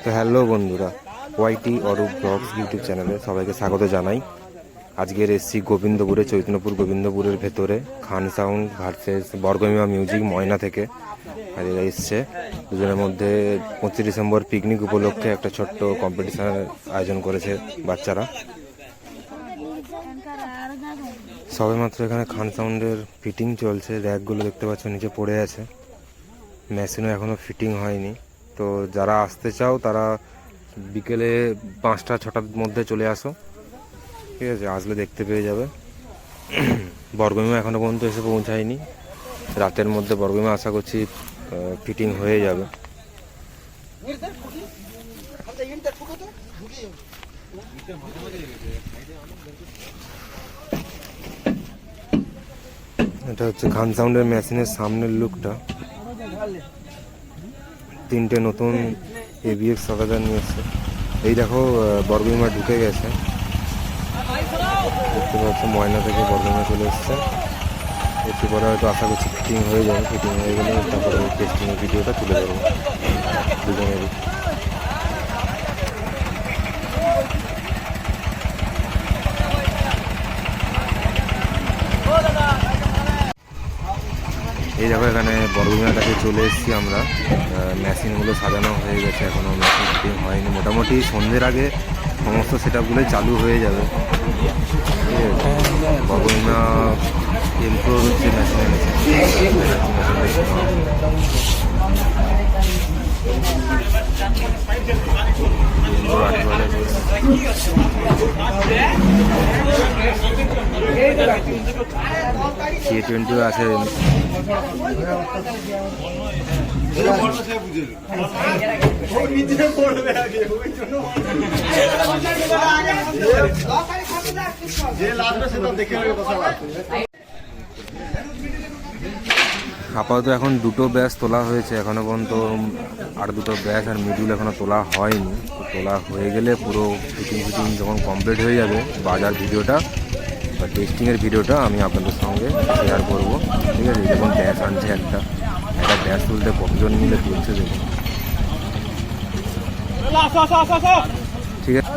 তো হ্যালো বন্ধুরা, ওয়াইটি Arup blogs YouTube চ্যানেলে সবাইকে স্বাগত জানাই। আজকের এসছি গোবিন্দপুরে, চৈতন্যপুর গোবিন্দপুরের ভেতরে খান সাউন্ড ভার্সেস বর্গমিমা মিউজিক ময়না থেকে। আর এরা এসছে দুজনের মধ্যে 25 ডিসেম্বর পিকনিক উপলক্ষে একটা ছোট্ট কম্পিটিশনের আয়োজন করেছে বাচ্চারা। সবেমাত্র এখানে খান সাউন্ডের ফিটিং চলছে, র্যাকগুলো দেখতে পাচ্ছ নিচে পড়ে আছে, মেশিনও এখনও ফিটিং হয়নি। তো যারা আসতে চাও তারা বিকেলে 5টা-6টার মধ্যে চলে আসো, ঠিক আছে? আসলে দেখতে পেয়ে যাবে। বর্গমিমা এখনও পর্যন্ত এসে পৌঁছায়নি, রাতের মধ্যে বর্গমিমা আশা করছি ফিটিং হয়ে যাবে। এটা হচ্ছে খান সাউন্ডের মেশিনের সামনের লুকটা। 3টে নতুন ABX সকেদার নিয়ে এসছে। এই দেখো বর্গমিমা ঢুকে গেছে, দেখতে পাচ্ছ ময়না থেকে বর্গমিমা চলে এসছে। একটু পরে হয়তো আশা করছি ফিটিং হয়ে যাবে। ফিটিং হয়ে গেলে তারপরে টেস্টিংয়ের ভিডিওটা তুলে ধরবো দুজনেরই। এই দেখো এখানে বর্গমিমার কাছে চলে এসেছি আমরা। মেশিনগুলো সাজানো হয়ে গেছে, এখনও মেশিন ফিটিং হয়নি। মোটামুটি সন্ধ্যের আগে সমস্ত সেট আপগুলোই চালু হয়ে যাবে। বর্গমিমা এমপ্রোর যে মেশিন এনেছে K20 আছে। আপাতত এখন 2টো ব্যাচ তোলা হয়েছে, এখনো পর্যন্ত আর 2টো ব্যাচ আর মিডুল এখনো তোলা হয়নি। তোলা হয়ে গেলে পুরো ফিটিং যখন কমপ্লিট হয়ে যাবে, বাজার ভিডিওটা বা টেস্টিংয়ের ভিডিওটা আমি আপনাদের সঙ্গে শেয়ার করবো, ঠিক আছে? যেমন ব্যাচ আনছে একটা ব্যাচ তুলতে কতজন মিলে তুলছে দেখুন, ঠিক আছে?